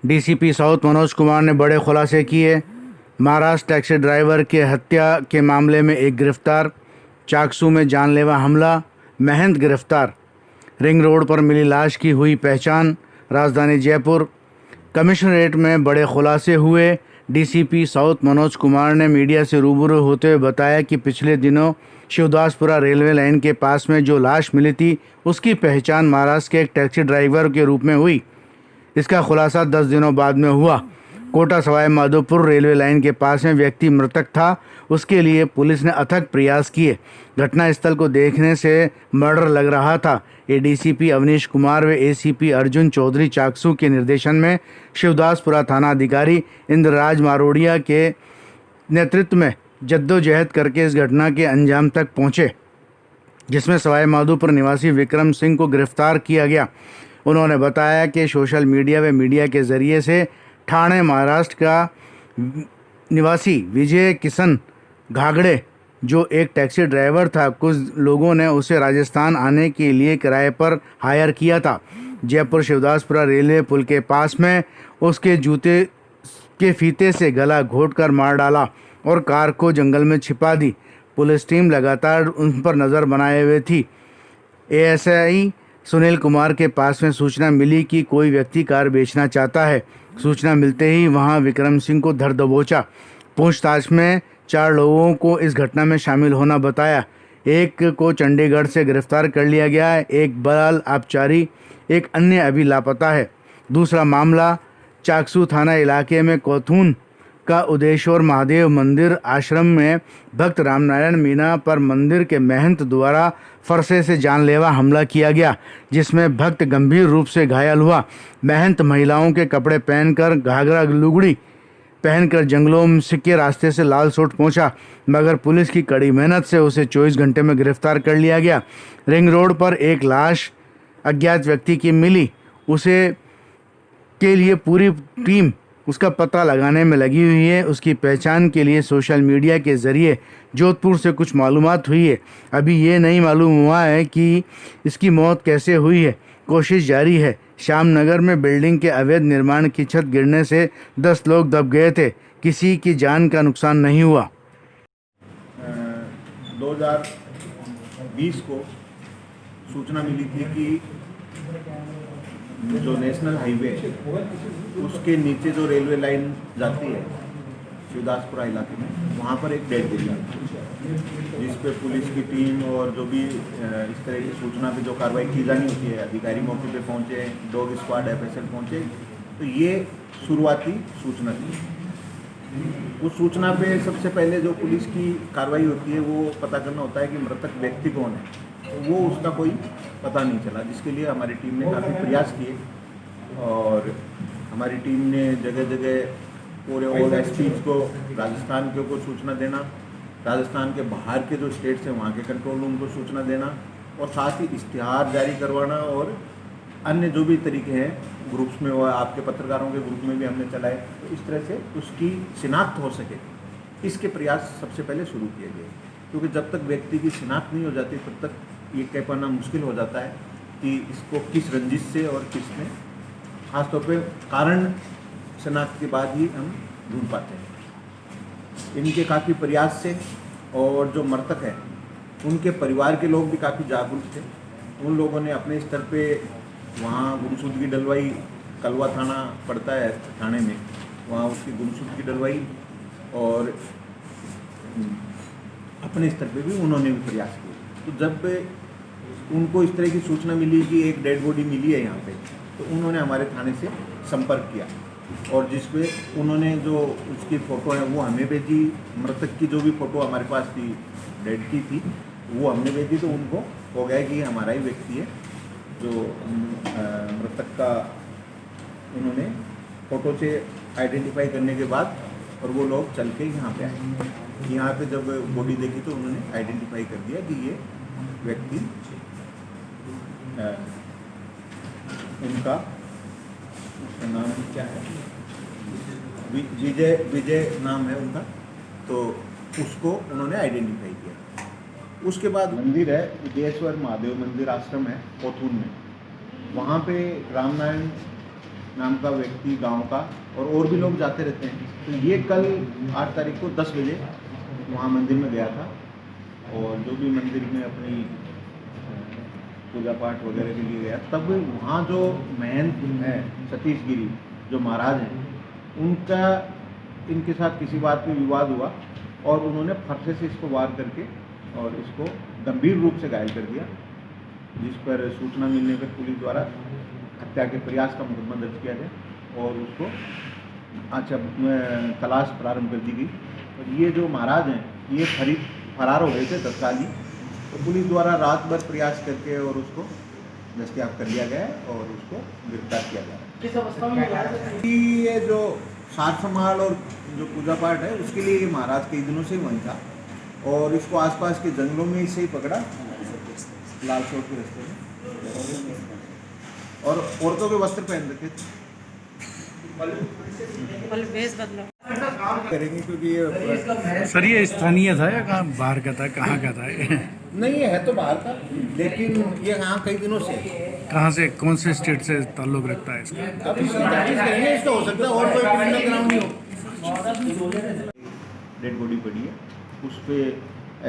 DCP south Manoj Kumar ने बड़े खुलासे किए। महाराष्ट्र टैक्सी ड्राइवर की हत्या के मामले में एक गिरफ्तार। चाकसू में जानलेवा हमला, महंत गिरफ्तार। रिंग रोड पर मिली लाश की हुई पहचान। राजधानी जयपुर कमिश्नरेट में बड़े खुलासे हुए। डीसीपी साउथ मनोज कुमार ने मीडिया से रूबरू होते हुए बताया कि पिछले दिनों शिवदासपुरा रेलवे लाइन के पास में जो लाश मिली थी उसकी पहचान महाराष्ट्र के एक टैक्सी ड्राइवर के रूप में हुई। इसका खुलासा 10 दिनों बाद में हुआ। कोटा सवाई माधोपुर रेलवे लाइन के पास में व्यक्ति मृतक था, उसके लिए पुलिस ने अथक प्रयास किए। घटनास्थल को देखने से मर्डर लग रहा था। एडीसीपी अवनीश कुमार व एसीपी अर्जुन चौधरी चाकसू के निर्देशन में शिवदासपुरा थाना अधिकारी इंद्रराज मारोडिया के नेतृत्व में जद्दोजहद करके इस घटना के अंजाम तक पहुंचे, जिसमें सवाई माधोपुर निवासी विक्रम सिंह को गिरफ्तार किया गया। उन्होंने बताया कि सोशल मीडिया व मीडिया के ज़रिए से ठाणे महाराष्ट्र का निवासी विजय किशन घागड़े, जो एक टैक्सी ड्राइवर था, कुछ लोगों ने उसे राजस्थान आने के लिए किराए पर हायर किया था। जयपुर शिवदासपुरा रेलवे पुल के पास में उसके जूते के फीते से गला घोंटकर मार डाला और कार को जंगल में छिपा दी। पुलिस टीम लगातार उन पर नज़र बनाए हुए थी। एएसआई सुनील कुमार के पास में सूचना मिली कि कोई व्यक्ति कार बेचना चाहता है। सूचना मिलते ही वहां विक्रम सिंह को धर दबोचा। पूछताछ में 4 लोगों को इस घटना में शामिल होना बताया। एक को चंडीगढ़ से गिरफ्तार कर लिया गया है, एक बाल आबकारी, एक अन्य अभी लापता है। दूसरा मामला चाकसू थाना इलाके में कोथून का उदेश्वर महादेव मंदिर आश्रम में भक्त रामनारायण मीना पर मंदिर के महंत द्वारा फरसे से जानलेवा हमला किया गया, जिसमें भक्त गंभीर रूप से घायल हुआ। महंत महिलाओं के कपड़े पहनकर घाघरा लुगड़ी पहनकर जंगलों के रास्ते से लाल सोट पहुंचा, मगर पुलिस की कड़ी मेहनत से उसे 24 घंटे में गिरफ्तार कर लिया गया। रिंग रोड पर एक लाश अज्ञात व्यक्ति की मिली। उसे के लिए पूरी टीम उसका पता लगाने में लगी हुई है। उसकी पहचान के लिए सोशल मीडिया के ज़रिए जोधपुर से कुछ मालूमात हुई है। अभी ये नहीं मालूम हुआ है कि इसकी मौत कैसे हुई है। कोशिश जारी है। श्यामनगर में बिल्डिंग के अवैध निर्माण की छत गिरने से 10 लोग दब गए थे। किसी की जान का नुकसान नहीं हुआ। 2020 को सूचना मिली थी कि जो नेशनल हाईवे है उसके नीचे जो रेलवे लाइन जाती है शिवदासपुरा इलाके में, वहाँ पर एक डेड बॉडी जिस पे पुलिस की टीम और जो भी इस तरह की सूचना पे जो कार्रवाई की जानी होती है, अधिकारी मौके पे पहुँचे, डॉग स्क्वाड एफएसएल पहुँचे, तो ये शुरुआती सूचना थी। उस सूचना पे सबसे पहले जो पुलिस की कार्रवाई होती है वो पता करना होता है कि मृतक व्यक्ति कौन है। तो वो उसका कोई पता नहीं चला, जिसके लिए हमारी टीम ने काफ़ी प्रयास किए और हमारी टीम ने जगह जगह पूरे ऑल एसपीज को, राजस्थान को सूचना देना, राजस्थान के बाहर के जो स्टेट्स हैं वहाँ के कंट्रोल रूम को सूचना देना और साथ ही इश्तिहार जारी करवाना और अन्य जो भी तरीके हैं ग्रुप्स में, वो आपके पत्रकारों के ग्रुप में भी हमने चलाए, तो इस तरह से उसकी शिनाख्त हो सके, इसके प्रयास सबसे पहले शुरू किए गए। क्योंकि जब तक व्यक्ति की शिनाख्त नहीं हो जाती तब तक ये कह पाना मुश्किल हो जाता है कि इसको किस रंजिश से और किसने, खासतौर पे कारण शिनाख्त के बाद ही हम ढूंढ पाते हैं। इनके काफ़ी प्रयास से और जो मृतक है उनके परिवार के लोग भी काफ़ी जागरूक थे। उन लोगों ने अपने स्तर पे वहाँ गुमशुदगी डलवाई, कलवा थाना पड़ता है थाने में, वहाँ उसकी गुमशुदगी डलवाई और अपने स्तर पे भी उन्होंने भी प्रयास किए। तो जब उनको इस तरह की सूचना मिली कि एक डेड बॉडी मिली है यहाँ पे, तो उन्होंने हमारे थाने से संपर्क किया और जिसपे उन्होंने जो उसकी फ़ोटो है वो हमें भेजी। मृतक की जो भी फ़ोटो हमारे पास थी डेड की थी वो हमने भेजी, तो उनको हो गया कि ये हमारा ही व्यक्ति है जो मृतक का उन्होंने फ़ोटो से आइडेंटिफाई करने के बाद और वो लोग चल के यहाँ पे आए। यहाँ पे जब बॉडी देखी तो उन्होंने आइडेंटिफाई कर दिया कि ये व्यक्ति उनका नाम क्या है, विजय नाम है उनका, तो उसको उन्होंने आइडेंटिफाई किया। उसके बाद मंदिर है विजयेश्वर महादेव मंदिर आश्रम है कोथून में, वहाँ पे रामनारायण नाम का व्यक्ति गांव का, और भी लोग जाते रहते हैं। तो ये कल 8 तारीख को 10 बजे वहाँ मंदिर में गया था, और जो भी मंदिर में अपनी पूजा पाठ वगैरह के लिए गया, तब वहाँ जो महंत है सतीश गिरी जो महाराज हैं, उनका इनके साथ किसी बात पे विवाद हुआ, और उन्होंने फरसे से इसको वार करके और इसको गंभीर रूप से घायल कर दिया, जिस पर सूचना मिलने पर पुलिस द्वारा हत्या के प्रयास का मुकदमा दर्ज किया गया और उसको तलाश प्रारंभ कर दी गई। और ये जो महाराज हैं ये फरार हो गए थे तत्काल ही, तो पुलिस द्वारा रात भर प्रयास करके और उसको दस्तयाब कर लिया गया है और उसको गिरफ्तार किया गया है। किस अवस्था में मिला है? ये जो साज संभाल और जो पूजा पाठ है उसके लिए ये महाराज कई दिनों से वहीं था, और इसको आसपास के जंगलों में इससे ही पकड़ा, लाल चौक के रास्ते में, और औरतों के वस्त्र पहन रखे थे। वेश बदलो करेंगे क्योंकि ये सर ये स्थानीय था या कहाँ बाहर का था, कहाँ का था ये? नहीं है तो बाहर का, लेकिन ये यहाँ कई दिनों से कहाँ से, कौन से स्टेट से ताल्लुक रखता है इसका? अब इसकी तफ्तीश करेंगे, इसका हो सकता है और कोई क्रिमिनल ग्राउंड नहीं हो। डेड बॉडी पड़ी है, उस पर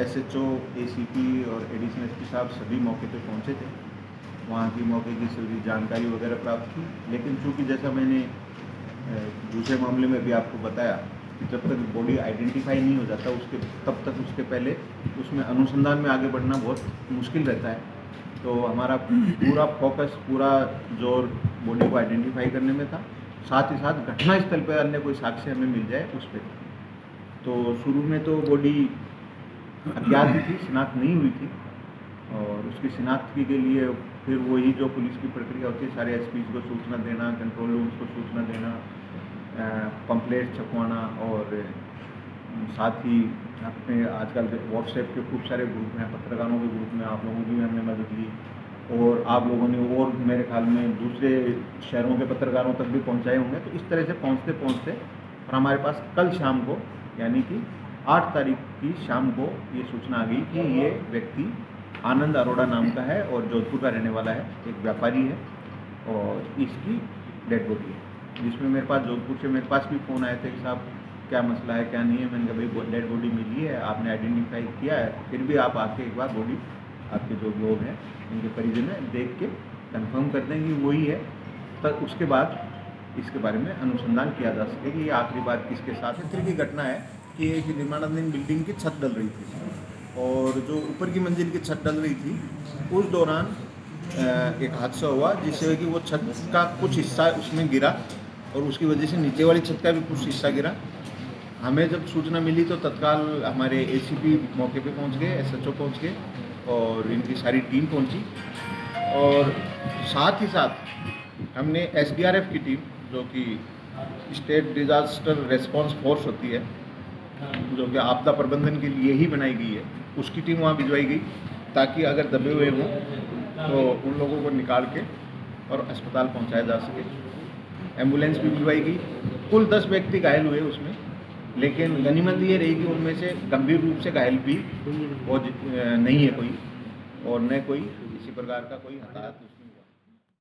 SHO, ACP और एडिशनल SP साहब सभी मौके पे पहुँचे थे, वहाँ की मौके की सभी जानकारी वगैरह प्राप्त की। लेकिन चूँकि जैसा मैंने दूसरे मामले में भी आपको बताया कि जब तक बॉडी आइडेंटिफाई नहीं हो जाता तब तक उसके पहले उसमें अनुसंधान में आगे बढ़ना बहुत मुश्किल रहता है। तो हमारा पूरा फोकस, पूरा जोर बॉडी को आइडेंटिफाई करने में था, साथ ही साथ घटनास्थल पर अन्य कोई साक्ष्य हमें मिल जाए उस पर। तो शुरू में तो बॉडी अज्ञात थी, शिनाख्त नहीं हुई थी, और उसकी शिनाख्त के लिए फिर वही जो पुलिस की प्रक्रिया होती है, सारे SPs को सूचना देना, कंट्रोल रूम्स को सूचना देना, पंपलेट छपवाना, और साथ ही अपने आजकल WhatsApp के खूब सारे ग्रुप हैं, पत्रकारों के ग्रुप में आप लोगों की भी हमने मदद ली, और आप लोगों ने और मेरे ख्याल में दूसरे शहरों के पत्रकारों तक भी पहुंचाए होंगे। तो इस तरह से पहुंचते पहुंचते और हमारे पास कल शाम को, यानी कि 8 तारीख की शाम को ये सूचना आ गई कि ये व्यक्ति आनंद अरोड़ा नाम का है और जोधपुर का रहने वाला है, एक व्यापारी है, और इसकी डेड बॉडी है। जिसमें मेरे पास जोधपुर से मेरे पास भी फ़ोन आए थे कि साहब क्या मसला है, क्या नहीं है। मैंने कहा भाई डेड बॉडी मिली है, आपने आइडेंटिफाई किया है, फिर भी आप आके एक बार बॉडी आपके जो लोग हैं उनके परिजन हैं देख के कंफर्म कर दें कि वही है, तब उसके बाद इसके बारे में अनुसंधान किया जा सके कि ये आखिरी बार किसके साथ है। फिर की घटना है कि एक निर्माणाधीन बिल्डिंग की छत डल रही थी, और जो ऊपर की मंजिल की छत डल रही थी उस दौरान एक हादसा हुआ जिससे कि वो छत का कुछ हिस्सा उसमें गिरा, और उसकी वजह से नीचे वाली छत का भी कुछ हिस्सा गिरा। हमें जब सूचना मिली तो तत्काल हमारे ACP मौके पे पहुंच गए, SHO पहुंच गए, और इनकी सारी टीम पहुंची, और साथ ही साथ हमने SDRF की टीम, जो कि स्टेट डिजास्टर रेस्पॉन्स फोर्स होती है, जो कि आपदा प्रबंधन के लिए ही बनाई गई है, उसकी टीम वहाँ भिजवाई गई ताकि अगर दबे हुए हों तो उन लोगों को निकाल के और अस्पताल पहुँचाया जा सके। एम्बुलेंस भी भिजवाई गई। कुल 10 व्यक्ति घायल हुए उसमें, लेकिन गनीमत ये रही कि उनमें से गंभीर रूप से घायल भी नहीं है कोई, और न कोई किसी प्रकार का कोई हताहत उसमें